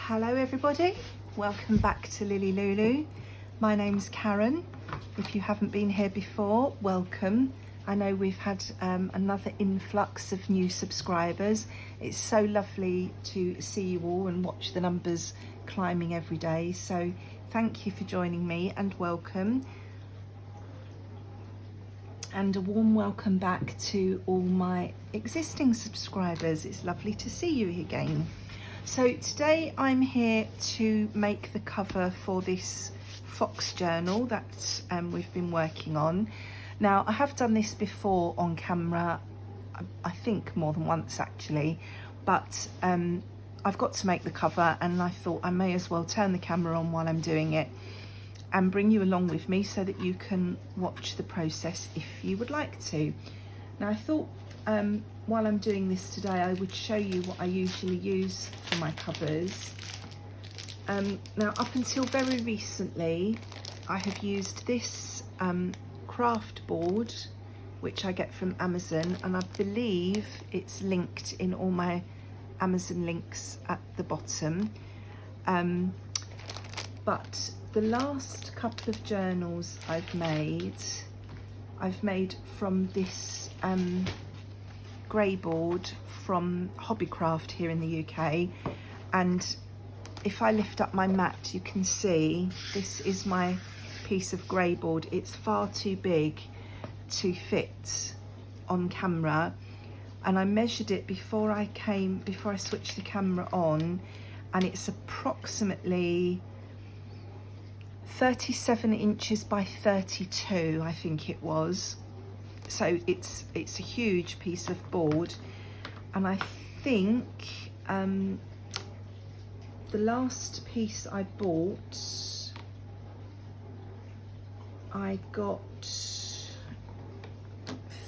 Hello everybody, welcome back to Lily Lulu. My name's Karen. If you haven't been here before, welcome. I know we've had another influx of new subscribers. It's so lovely to see you all and watch the numbers climbing every day. So thank you for joining me and welcome. And a warm welcome back to all my existing subscribers. It's lovely to see you again. So today I'm here to make the cover for this fox journal that we've been working on. Now I have done this before on camera, I think more than once actually, but I've got to make the cover and I thought I may as well turn the camera on while I'm doing it and bring you along with me so that you can watch the process if you would like to. Now I thought while I'm doing this today I would show you what I usually use for my covers. Now up until very recently I have used this craft board which I get from Amazon, and I believe it's linked in all my Amazon links at the bottom. But the last couple of journals I've made from this grey board from Hobbycraft here in the UK, and if I lift up my mat you can see this is my piece of grey board. It's far too big to fit on camera, and I measured it before I switched the camera on, and it's approximately 37 inches by 32 I think it was. So it's a huge piece of board, and I think the last piece I bought I got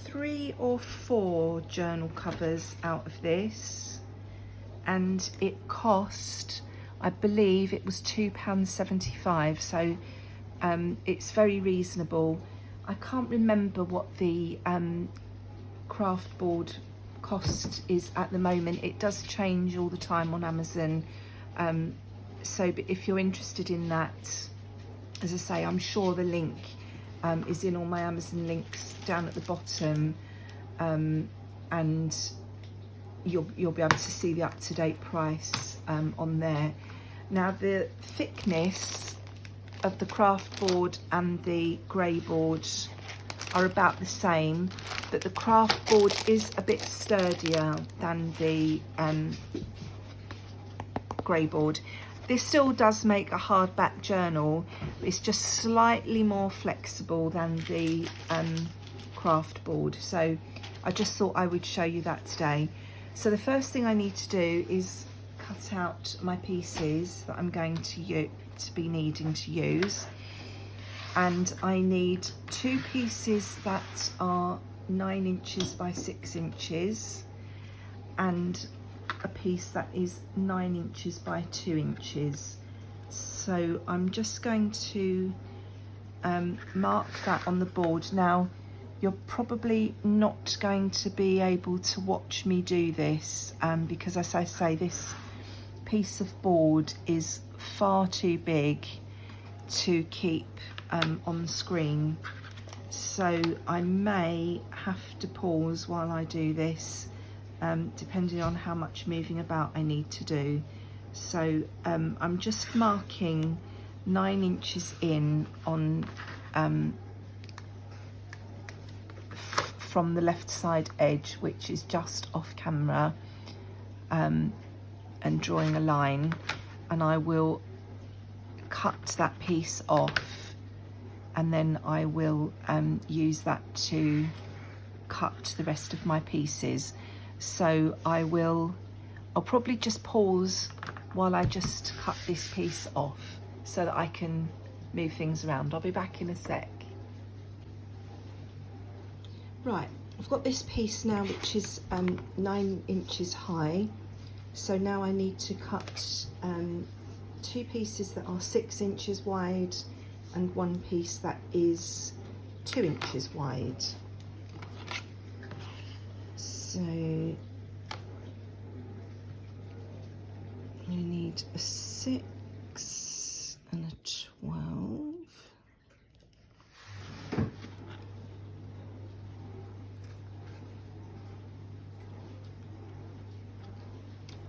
3 or 4 journal covers out of this, and it cost, I believe it was £2.75, so it's very reasonable. I can't remember what the craft board cost is at the moment. It does change all the time on Amazon, so if you're interested in that, as I say, I'm sure the link is in all my Amazon links down at the bottom, and you'll be able to see the up-to-date price on there. Now the thickness of the craft board and the grey board are about the same, but the craft board is a bit sturdier than the grey board. This still does make a hardback journal, it's just slightly more flexible than the craft board, so I just thought I would show you that today. So the first thing I need to do is cut out my pieces that I'm going to be needing to use, and I need 2 pieces that are 9 inches by 6 inches and a piece that is 9 inches by 2 inches. So I'm just going to mark that on the board. Now you're probably not going to be able to watch me do this because, as I say, this piece of board is far too big to keep on the screen, so I may have to pause while I do this, depending on how much moving about I need to do. So I'm just marking 9 inches in on from the left side edge, which is just off camera, and drawing a line, and I will cut that piece off, and then I will use that to cut the rest of my pieces. So I'll probably just pause while I just cut this piece off so that I can move things around. I'll be back in a sec. Right, I've got this piece now which is 9 inches high. So now I need to cut 2 pieces that are 6 inches wide and 1 piece that is 2 inches wide. So we need need a 6 and a 12.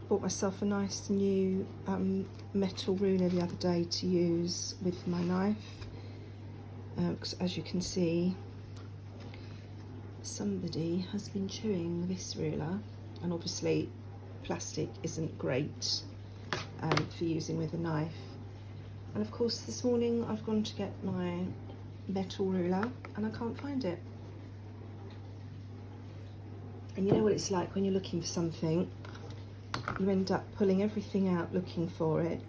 Bought myself a nice new metal ruler the other day to use with my knife, because as you can see, somebody has been chewing this ruler, and obviously plastic isn't great for using with a knife. And of course this morning I've gone to get my metal ruler and I can't find it. And you know what it's like when you're looking for something, you end up pulling everything out looking for it.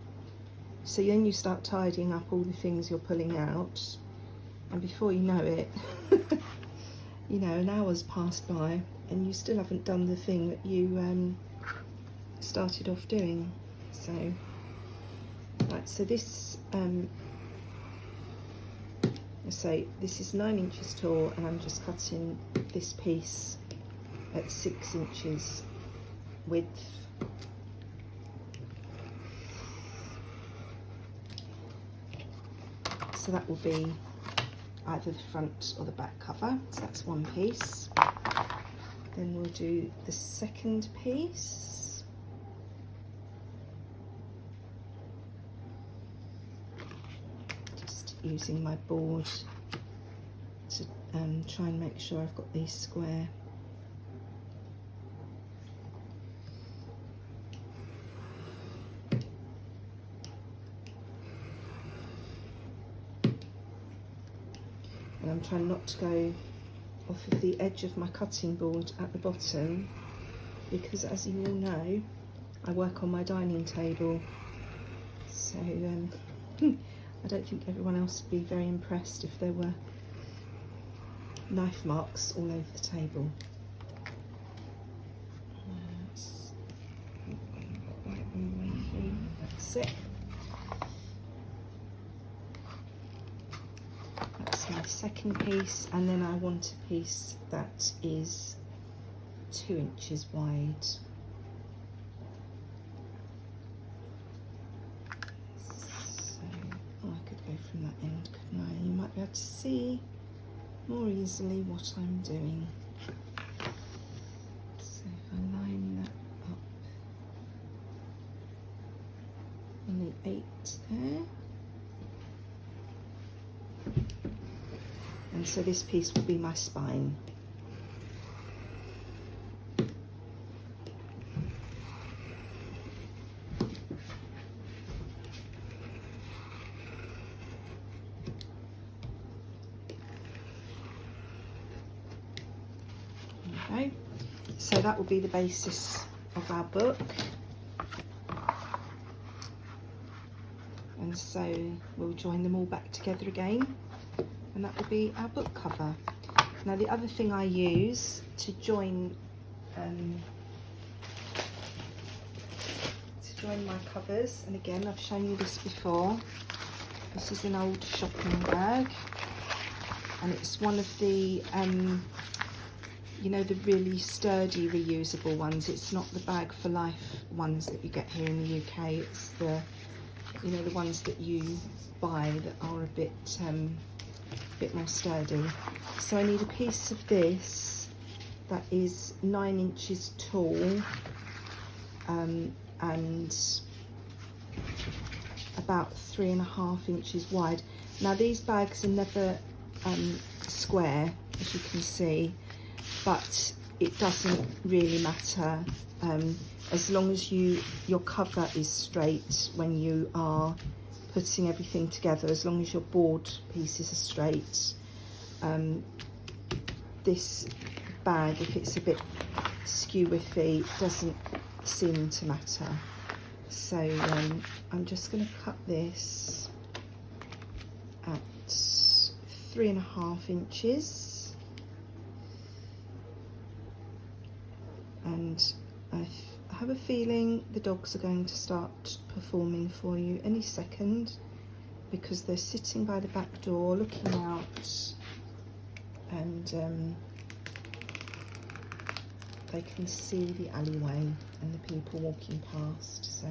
So then you start tidying up all the things you're pulling out, and before you know it, you know, an hour's passed by and you still haven't done the thing that you started off doing. So, right, so this, say this is 9 inches tall, and I'm just cutting this piece at 6 inches width. So that will be either the front or the back cover. So that's one piece. Then we'll do the second piece. Just using my board to try and make sure I've got these square. And I'm trying not to go off of the edge of my cutting board at the bottom, because as you all know, I work on my dining table, so I don't think everyone else would be very impressed if there were knife marks all over the table. That's it. That's my second piece, and then I want a piece that is 2 inches wide. So, I could go from that end, couldn't I? You might be able to see more easily what I'm doing. So if I line that up on the 8 there. And so this piece will be my spine. Okay, so that will be the basis of our book. And so we'll join them all back together again, and that will be our book cover. Now the other thing I use to join my covers, and again I've shown you this before, this is an old shopping bag, and it's one of the you know, the really sturdy reusable ones. It's not the bag for life ones that you get here in the UK, it's the, you know, the ones that you buy that are a bit more sturdy. So I need a piece of this that is 9 inches tall and about 3.5 inches wide. Now these bags are never square, as you can see, but it doesn't really matter as long as your cover is straight when you are putting everything together, as long as your board pieces are straight. This bag, if it's a bit skew-whiffy, doesn't seem to matter. So I'm just going to cut this at 3.5 inches. And I have a feeling the dogs are going to start performing for you any second, because they're sitting by the back door looking out, and they can see the alleyway and the people walking past. So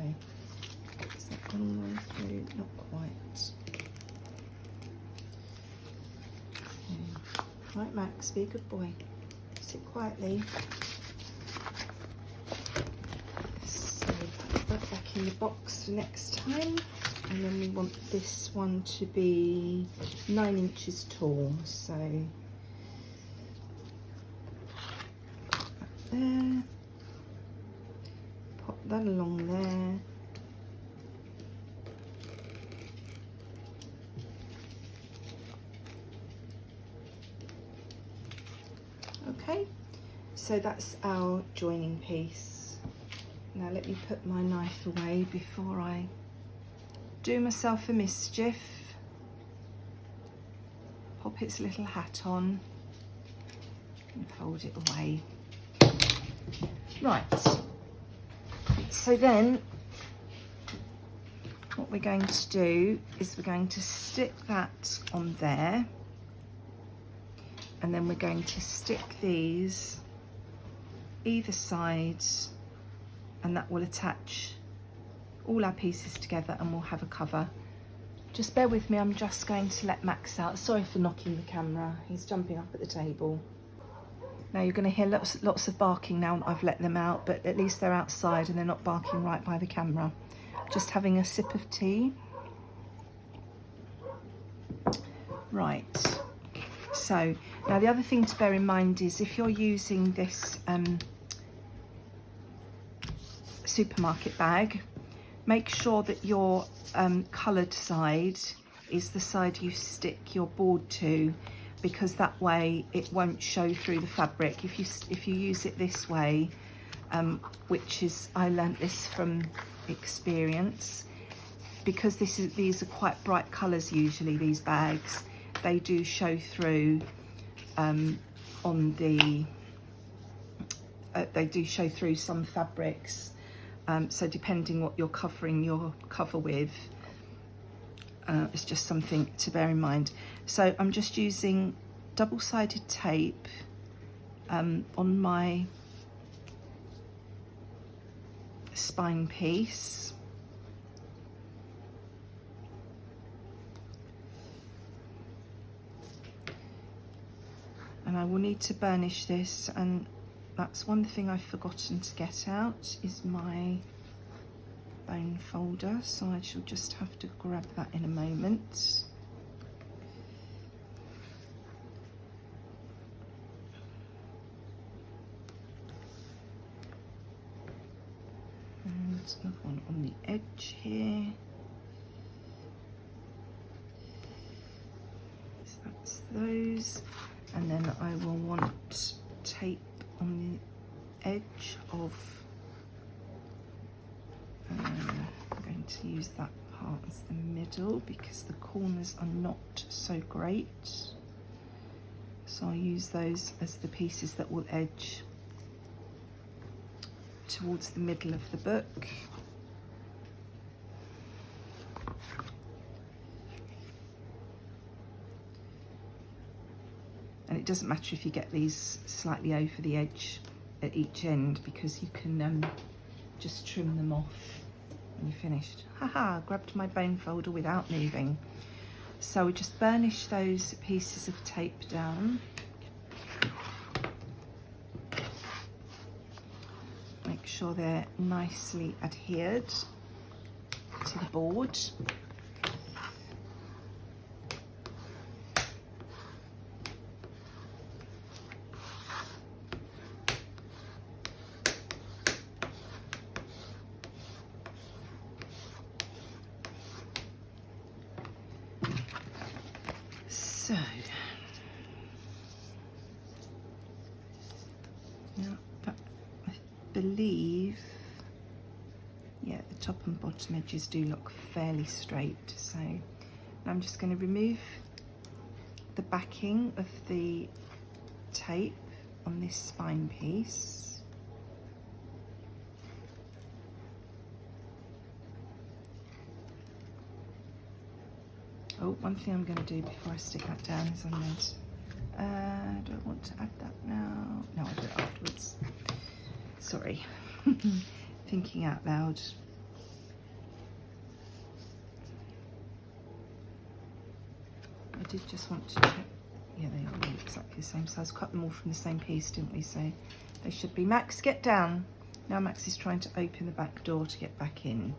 Is that gone all the way through? Not quite. Okay. Right, Max, be a good boy. Sit quietly. So put that back in the box for next time. And then we want this one to be 9 inches tall. So put that there. Pop that along there. Okay, so that's our joining piece. Now let me put my knife away before I do myself a mischief. Pop its little hat on and fold it away. Right, so then what we're going to do is we're going to stick that on there. And then we're going to stick these either side, and that will attach all our pieces together and we'll have a cover. Just bear with me, I'm just going to let Max out. Sorry for knocking the camera, he's jumping up at the table. Now you're going to hear lots of barking now I've let them out, but at least they're outside and they're not barking right by the camera. Just having a sip of tea. Right. So now the other thing to bear in mind is if you're using this supermarket bag, make sure that your coloured side is the side you stick your board to, because that way it won't show through the fabric. If you use it this way, which is, I learnt this from experience, because these are quite bright colours usually, these bags, they do show through they do show through some fabrics, so depending what you're covering your cover with, it's just something to bear in mind. So I'm just using double-sided tape on my spine piece. And I will need to burnish this, and that's one thing I've forgotten to get out is my bone folder, so I shall just have to grab that in a moment. And another one on the edge here. So that's those. And then I will want tape on the edge of, I'm going to use that part as the middle because the corners are not so great. So I'll use those as the pieces that will edge towards the middle of the book. And it doesn't matter if you get these slightly over the edge at each end, because you can just trim them off when you're finished. Haha, grabbed my bone folder without moving. So we just burnish those pieces of tape down. Make sure they're nicely adhered to the board. So, now I believe, yeah, the top and bottom edges do look fairly straight. So I'm just going to remove the backing of the tape on this spine piece. Oh, one thing I'm going to do before I stick that down is I'm going to, do I want to add that now? No, I'll do it afterwards. Sorry, thinking out loud. I did just want to check. Yeah, they are all exactly the same size. Cut them all from the same piece, didn't we? So they should be. Max, get down. Now Max is trying to open the back door to get back in.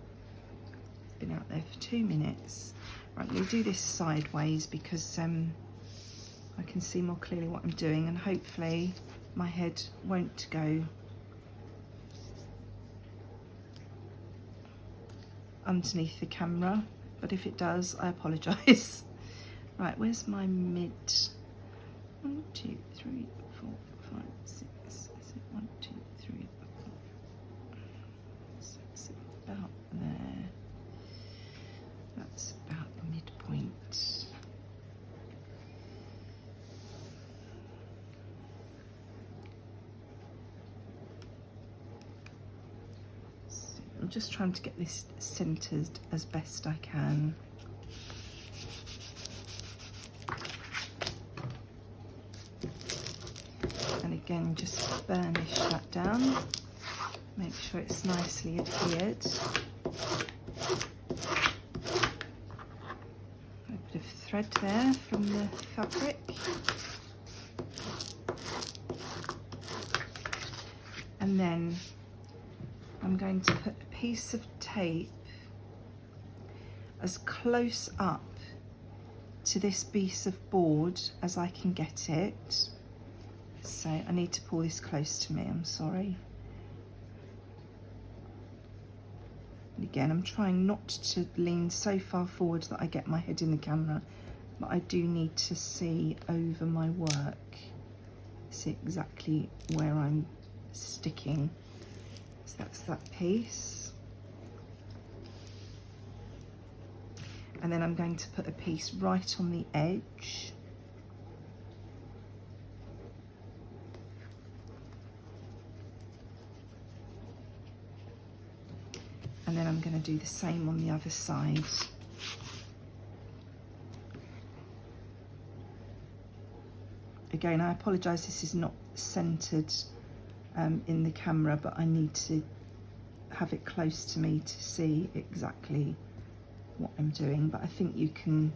Been out there for 2 minutes. Right, I'm going to do this sideways because I can see more clearly what I'm doing, and hopefully my head won't go underneath the camera, but if it does, I apologise. Right, where's my mid? 1, 2, 3, 4, 5, 6. Is it 1, 2, 3, 4, 6? About there. That's about the midpoint. So I'm just trying to get this centered as best I can. And again, just burnish that down. Make sure it's nicely adhered. A bit of thread there from the fabric. And then I'm going to put a piece of tape as close up to this piece of board as I can get it. So I need to pull this close to me, I'm sorry. And again, I'm trying not to lean so far forward that I get my head in the camera, but I do need to see over my work, see exactly where I'm sticking. So that's that piece. And then I'm going to put a piece right on the edge. And then I'm going to do the same on the other side. Again, I apologise, this is not centred in the camera, but I need to have it close to me to see exactly what I'm doing. But I think you can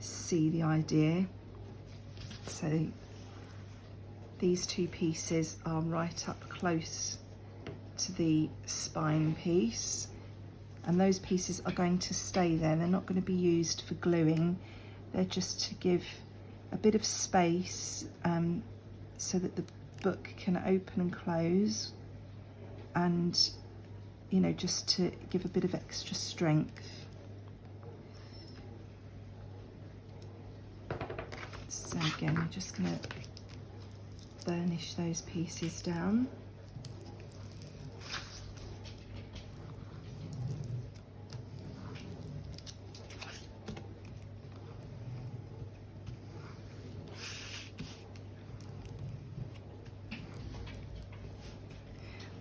see the idea. So these two pieces are right up close to the spine piece, and those pieces are going to stay there. They're not going to be used for gluing. They're just to give a bit of space so that the book can open and close, and you know, just to give a bit of extra strength. So again, I'm just going to burnish those pieces down.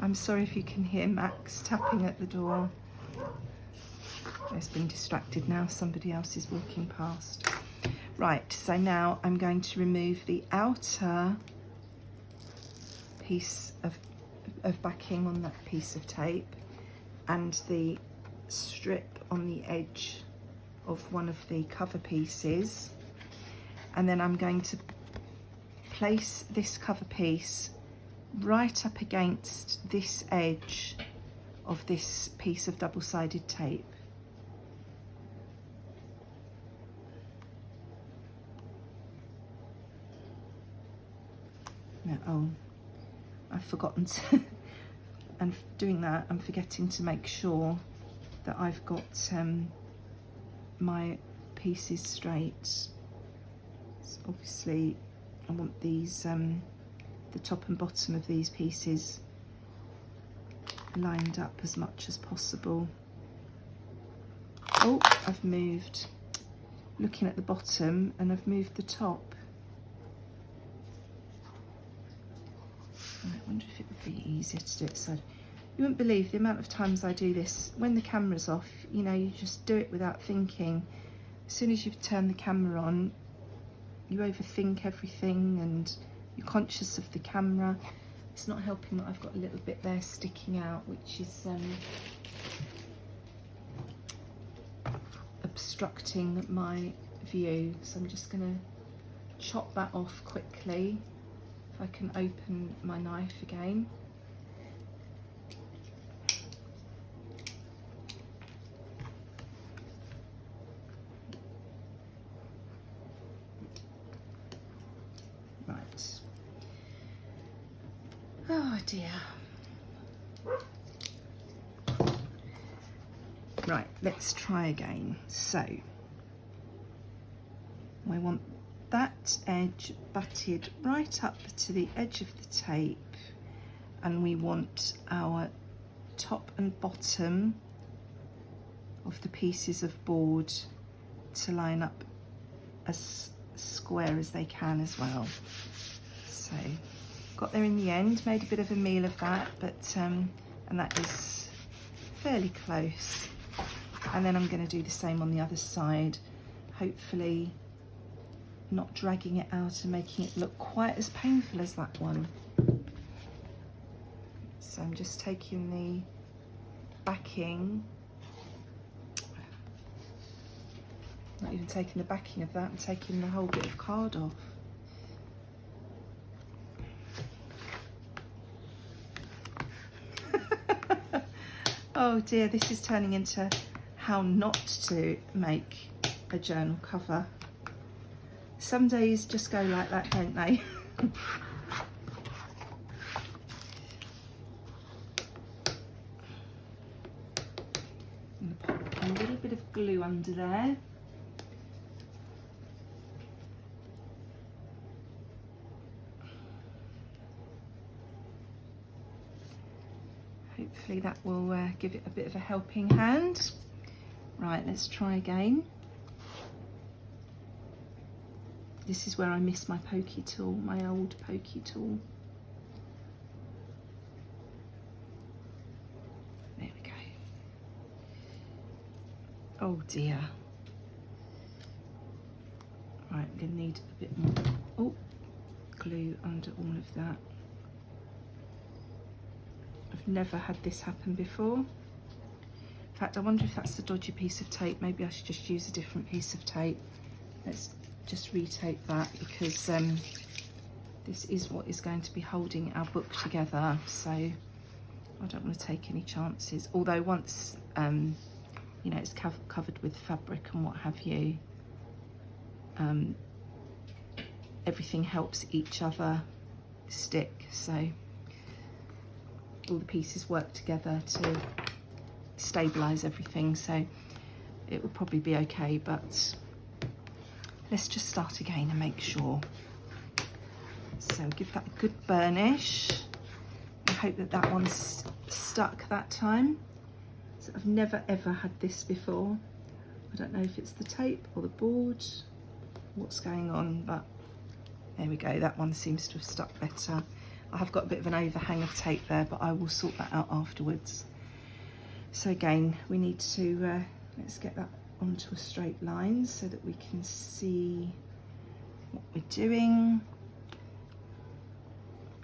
I'm sorry if you can hear Max tapping at the door. He's been distracted now, somebody else is walking past. Right, so now I'm going to remove the outer piece of backing on that piece of tape and the strip on the edge of one of the cover pieces. And then I'm going to place this cover piece right up against this edge of this piece of double-sided tape. Now, oh, I've forgotten to, and doing that, I'm forgetting to make sure that I've got my pieces straight. So obviously, I want these the top and bottom of these pieces lined up as much as possible. Oh, I've moved, looking at the bottom, and I've moved the top. I wonder if it would be easier to do it so. You wouldn't believe the amount of times I do this. When the camera's off, you know, you just do it without thinking. As soon as you've turned the camera on, you overthink everything and you're conscious of the camera. It's not helping that I've got a little bit there sticking out, which is obstructing my view. So I'm just going to chop that off quickly. If I can open my knife again. Right. Oh dear. Right, let's try again. So we want that edge butted right up to the edge of the tape, and we want our top and bottom of the pieces of board to line up as square as they can as well. So got there in the end, made a bit of a meal of that, but and that is fairly close. And then I'm going to do the same on the other side, hopefully not dragging it out and making it look quite as painful as that one. So I'm just taking the backing, not even taking the backing of that, I'm taking the whole bit of card off. Oh dear, this is turning into how not to make a journal cover. Some days just go like that, don't they? I'm going to put a little bit of glue under there. Hopefully that will give it a bit of a helping hand. Right, let's try again. This is where I miss my pokey tool, my old pokey tool. There we go. Oh dear. Right, I'm going to need a bit more glue under all of that. I've never had this happen before. In fact, I wonder if that's the dodgy piece of tape. Maybe I should just use a different piece of tape. Let's just retape that, because this is what is going to be holding our book together. So I don't want to take any chances. Although once you know, it's covered with fabric and what have you, everything helps each other stick. So all the pieces work together to stabilize everything, so it will probably be okay, but let's just start again and make sure. So give that a good burnish. I hope that that one's stuck that time. So I've never ever had this before. I don't know if it's the tape or the board, what's going on, but there we go, that one seems to have stuck better. I have got a bit of an overhang of tape there, but I will sort that out afterwards. So again, we need to, let's get that onto a straight line so that we can see what we're doing.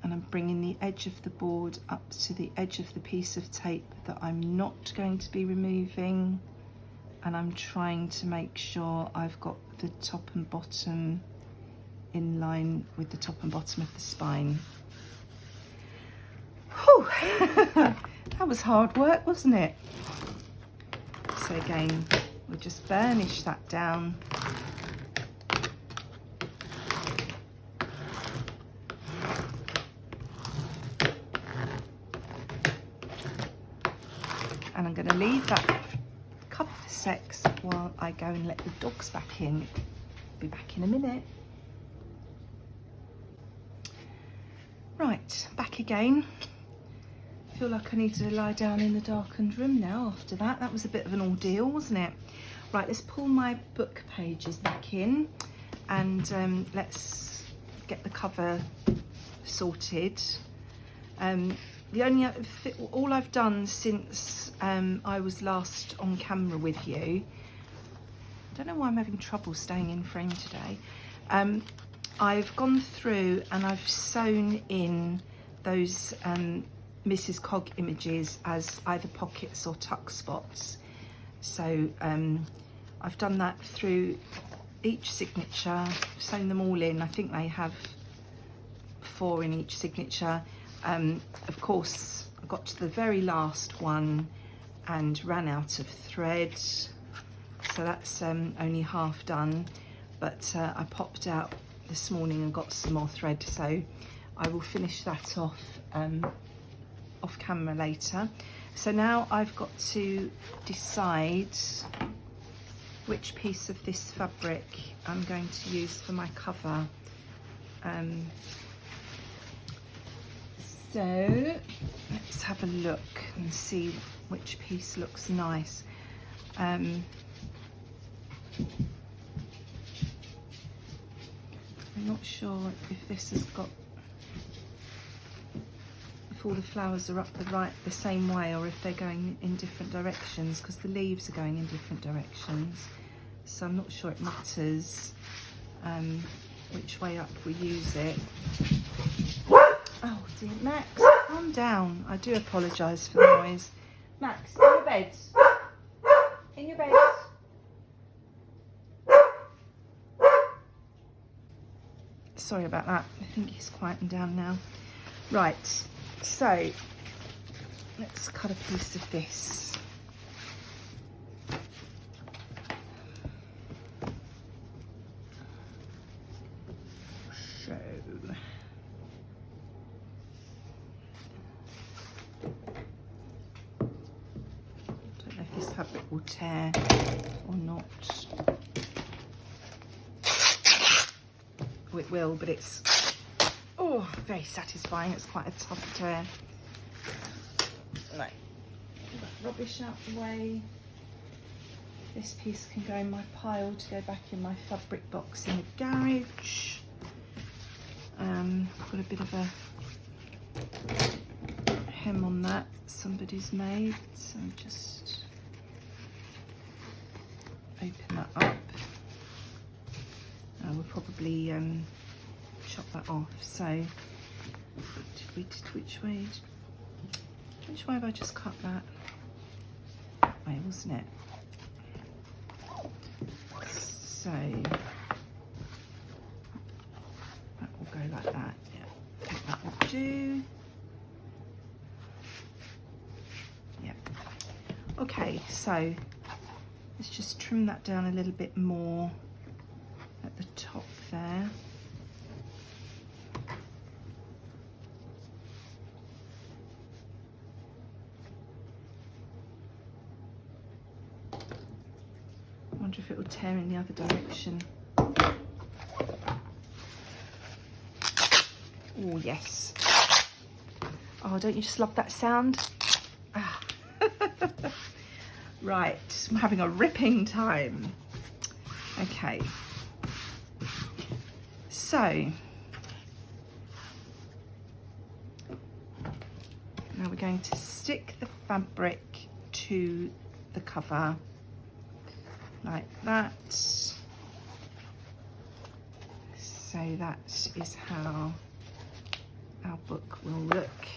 And I'm bringing the edge of the board up to the edge of the piece of tape that I'm not going to be removing. And I'm trying to make sure I've got the top and bottom in line with the top and bottom of the spine. Whew. That was hard work, wasn't it? So again, we'll just burnish that down. And I'm going to leave that a couple of secs while I go and let the dogs back in. Be back in a minute. Right, back again. I feel like I need to lie down in the darkened room now after that. That was a bit of an ordeal, wasn't it? Right, let's pull my book pages back in and let's get the cover sorted. All I've done since I was last on camera with you, I don't know why I'm having trouble staying in frame today. I've gone through and I've sewn in those Mrs. Cog images as either pockets or tuck spots. So I've done that through each signature, sewn them all in. I think they have 4 in each signature. Of course, I got to the very last one and ran out of thread, so that's only half done, but I popped out this morning and got some more thread, so I will finish that off off camera later. So now I've got to decide which piece of this fabric I'm going to use for my cover. So let's have a look and see which piece looks nice. I'm not sure if this has got, if all the flowers are up the same way, or if they're going in different directions, because the leaves are going in different directions. So I'm not sure it matters which way up we use it. Oh dear, Max, calm down. I do apologise for the noise. Max, in your bed. In your bed. Sorry about that. I think he's quieting down now. Right, so let's cut a piece of this. So don't know if this fabric will tear or not. It will, but it's very satisfying. It's quite a tough tear. Right, get that rubbish out the way. This piece can go in my pile to go back in my fabric box in the garage. I've got a bit of a hem on that somebody's made, so just open that up. We'll probably chop that off. So which way have I just cut that? That way, wasn't it? So that will go like that. Yeah, I think that will do. Yep. Okay, so let's just trim that down a little bit more at the top there. I wonder if it will tear in the other direction. Oh yes. Oh, don't you just love that sound? Ah. Right, I'm having a ripping time. Okay. So now we're going to stick the fabric to the cover like that. So that is how our book will look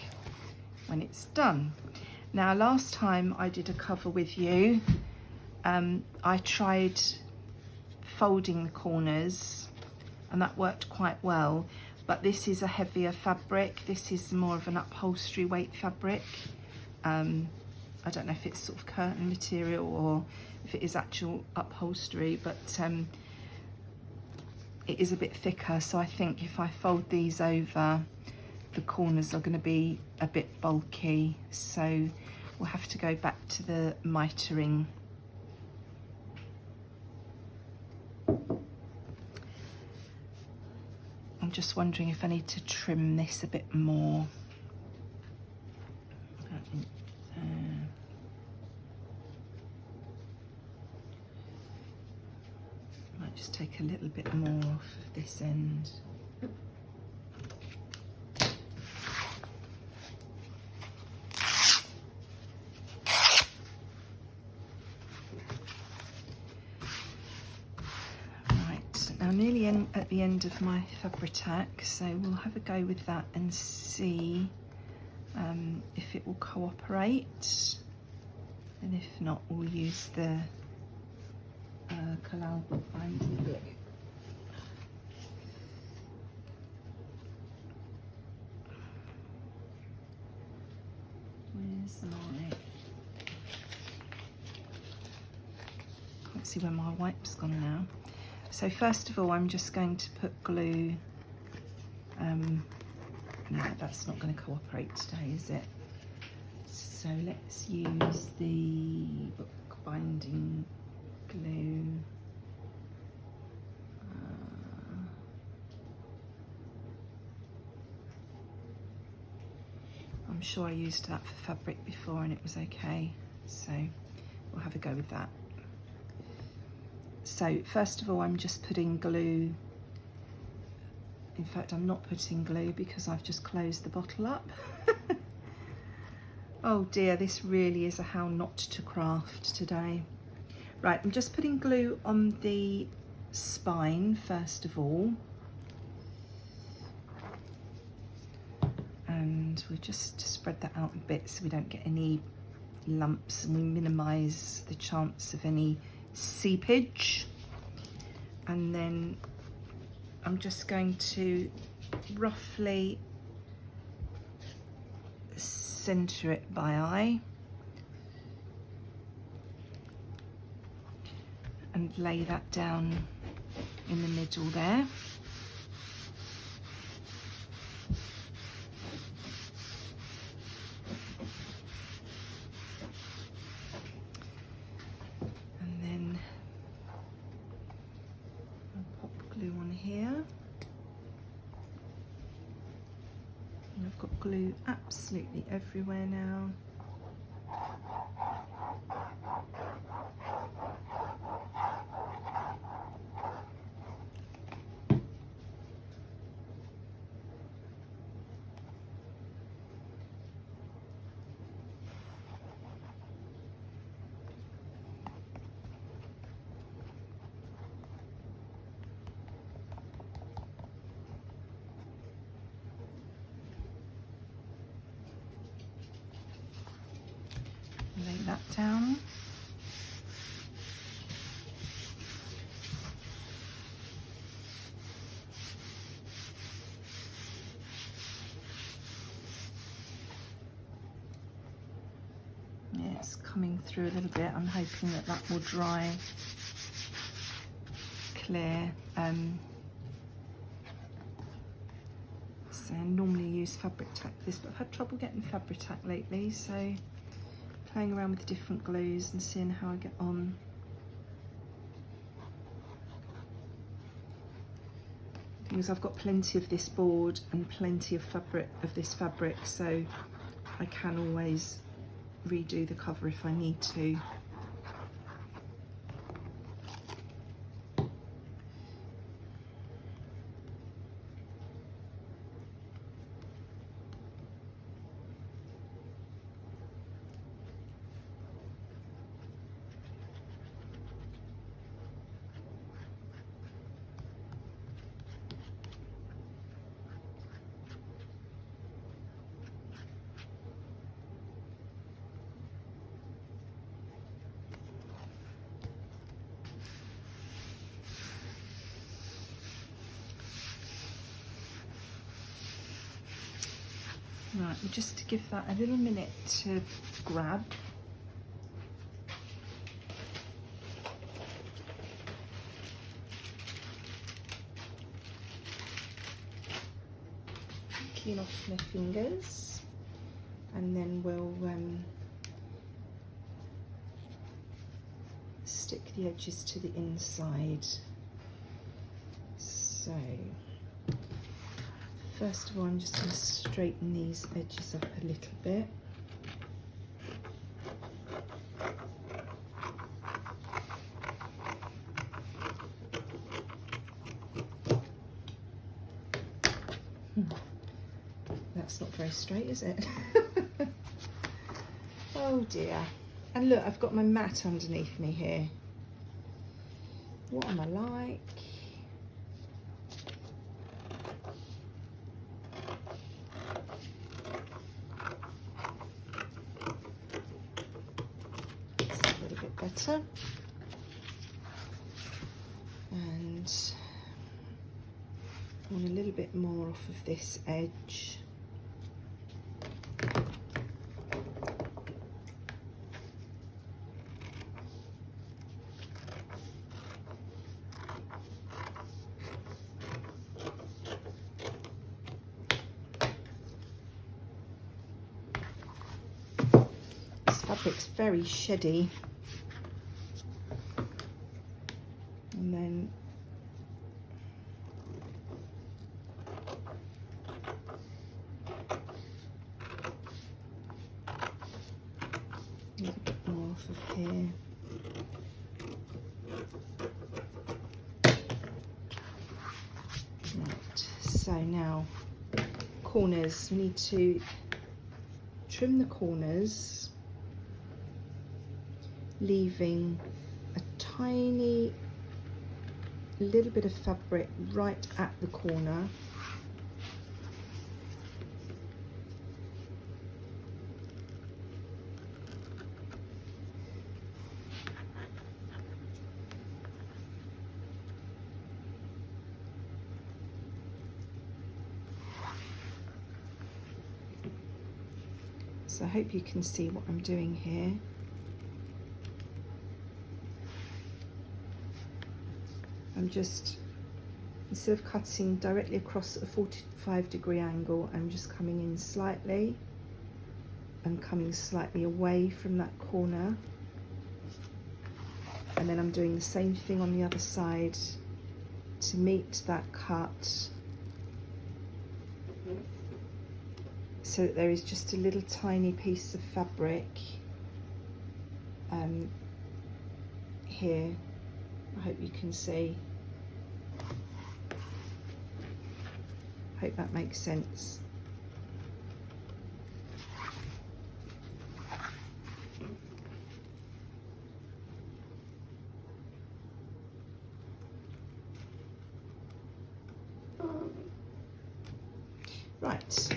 when it's done. Now, last time I did a cover with you, I tried folding the corners and that worked quite well, but this is a heavier fabric. This is more of an upholstery weight fabric. I don't know if it's sort of curtain material or if it is actual upholstery, but it is a bit thicker, so I think if I fold these over, the corners are going to be a bit bulky, so we'll have to go back to the mitering. I'm just wondering if I need to trim this a bit more. Might just take a little bit more off of this end. Now nearly at the end of my Fabric-Tac, so we'll have a go with that and see if it will cooperate, and if not, we'll use the Kalal book binding glue. Where's my... Can't see where my wipe's gone now. So first of all, I'm just going to put glue. No, that's not going to cooperate today, is it? So let's use the book binding glue. I'm sure I used that for fabric before and it was okay, so we'll have a go with that. So first of all, I'm just putting glue. In fact, I'm not putting glue because I've just closed the bottle up. Oh dear, this really is a how not to craft today. Right, I'm just putting glue on the spine first of all. And we just spread that out a bit so we don't get any lumps and we minimise the chance of any seepage. And then I'm just going to roughly centre it by eye and lay that down in the middle there. And then I'll pop glue on here. And I've got glue absolutely everywhere now. Lay that down. Yeah, it's coming through a little bit. I'm hoping that that will dry clear. So I normally use fabric tack for this, but I've had trouble getting fabric tack lately, so playing around with different glues and seeing how I get on. Because I've got plenty of this board and plenty of fabric of this fabric, so I can always redo the cover if I need to. Right, just to give that a little minute to grab. Clean off my fingers, and then we'll stick the edges to the inside. So first of all, I'm just going to straighten these edges up a little bit. That's not very straight, is it? Oh dear. And look, I've got my mat underneath me here. What am I like? Better, and I want a little bit more off of this edge. looks very sheddy. And then a little bit more off of here. Right, so now corners, we need to trim the corners, leaving a tiny little bit of fabric right at the corner. So I hope you can see what I'm doing here. I'm just, instead of cutting directly across a 45-degree angle, I'm just coming in slightly and coming slightly away from that corner. And then I'm doing the same thing on the other side to meet that cut, so that there is just a little tiny piece of fabric here. I hope you can see. Hope that makes sense. Right,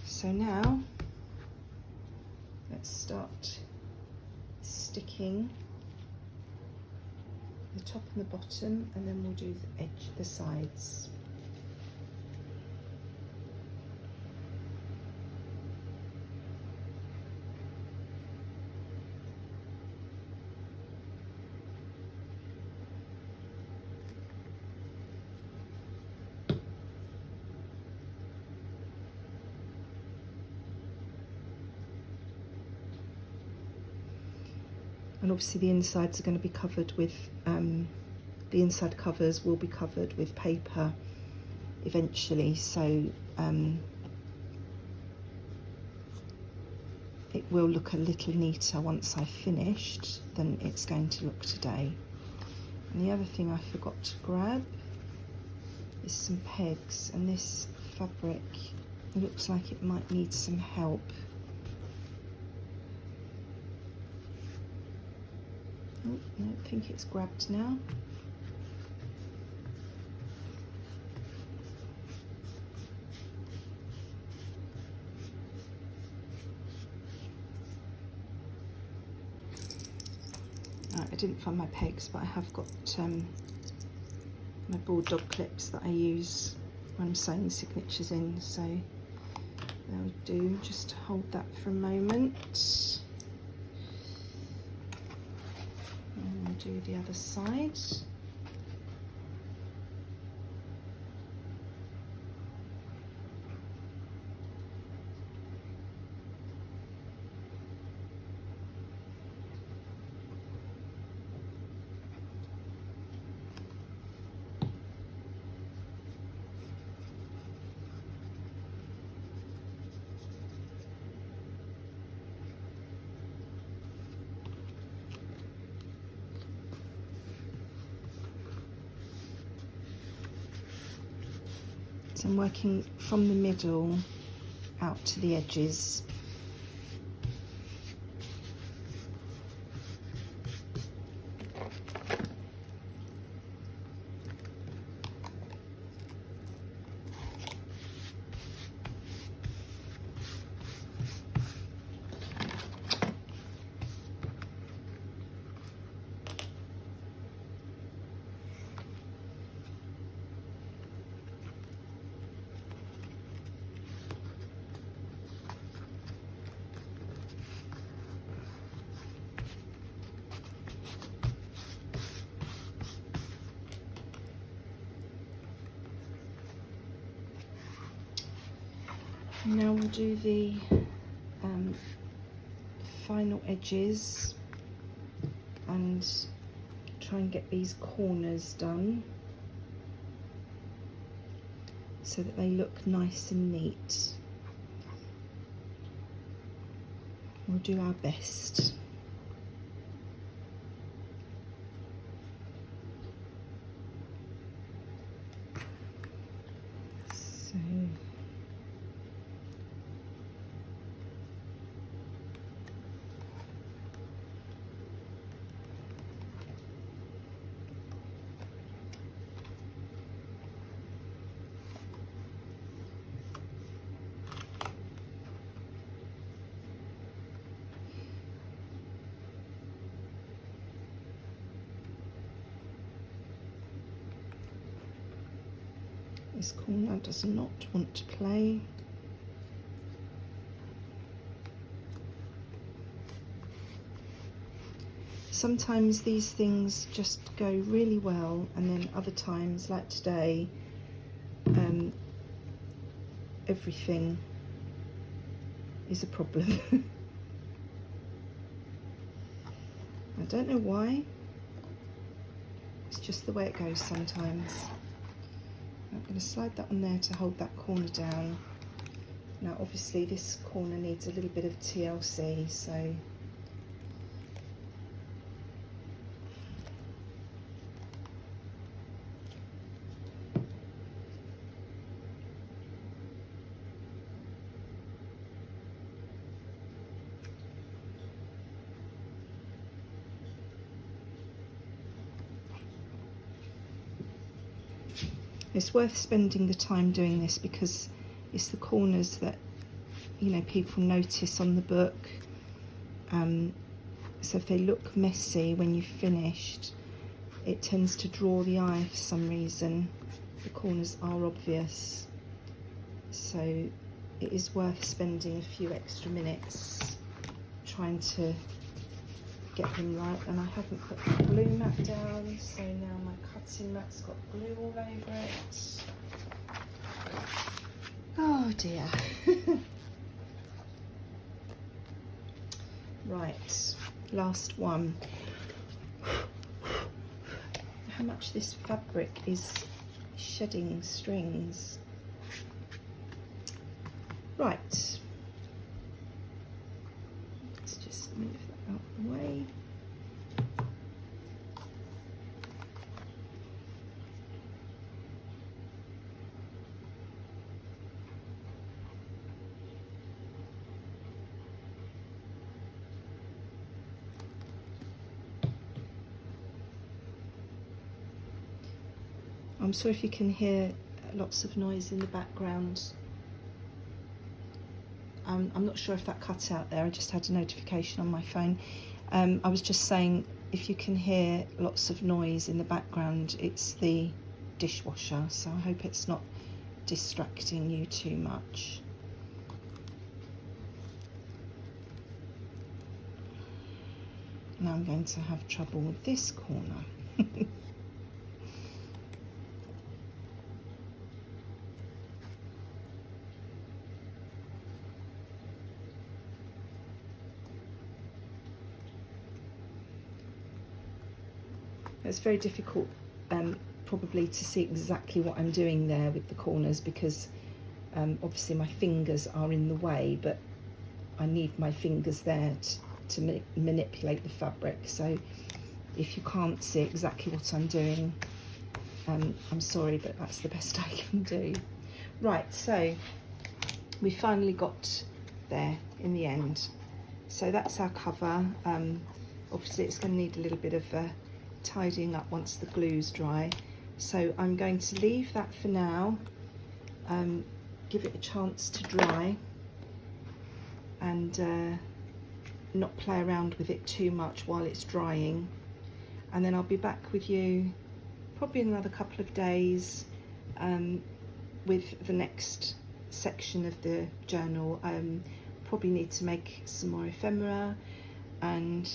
so now let's start sticking the top and the bottom, and then we'll do the edge, the sides. And obviously the insides are going to be covered with, the inside covers will be covered with paper eventually, so it will look a little neater once I've finished than it's going to look today. And the other thing I forgot to grab is some pegs, and this fabric looks like it might need some help. Oh, I don't think it's grabbed now. Right, I didn't find my pegs, but I have got my ball dog clips that I use when I'm sewing the signatures in, so they'll do. Just hold that for a moment. And we'll do the other side. So I'm working from the middle out to the edges. Now we'll do the final edges and try and get these corners done so that they look nice and neat. We'll do our best. So this corner does not want to play. Sometimes these things just go really well, and then other times, like today, everything is a problem. I don't know why. It's just the way it goes sometimes. I'm going to slide that on there to hold that corner down. Now obviously this corner needs a little bit of TLC, so it's worth spending the time doing this because it's the corners that, you know, people notice on the book. So if they look messy when you've finished, it tends to draw the eye for some reason. The corners are obvious. So it is worth spending a few extra minutes trying to get them right. And I haven't put the glue mat down, so now my cutting mat's got glue all over it. Oh dear. Right, last one. How much this fabric is shedding strings. Right, let's just move that out of the way. I'm sorry if you can hear lots of noise in the background. I'm not sure if that cut out there. I just had a notification on my phone. I was just saying, if you can hear lots of noise in the background, it's the dishwasher, so I hope it's not distracting you too much. Now I'm going to have trouble with this corner. It's very difficult probably to see exactly what I'm doing there with the corners because obviously my fingers are in the way, but I need my fingers there to manipulate the fabric. So if you can't see exactly what I'm doing, I'm sorry, but that's the best I can do. Right, so we finally got there in the end. So that's our cover. Obviously it's going to need a little bit of tidying up once the glue's dry, so I'm going to leave that for now, give it a chance to dry and not play around with it too much while it's drying, and then I'll be back with you probably in another couple of days with the next section of the journal. Probably need to make some more ephemera, and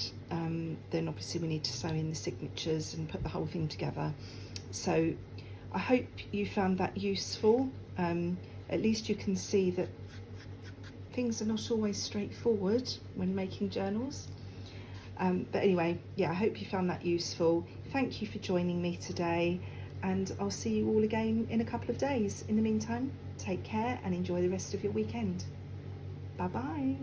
then obviously we need to sew in the signatures and put the whole thing together. So I hope you found that useful. At least you can see that things are not always straightforward when making journals. But anyway, yeah, I hope you found that useful. Thank you for joining me today, and I'll see you all again in a couple of days. In the meantime, take care and enjoy the rest of your weekend. Bye bye.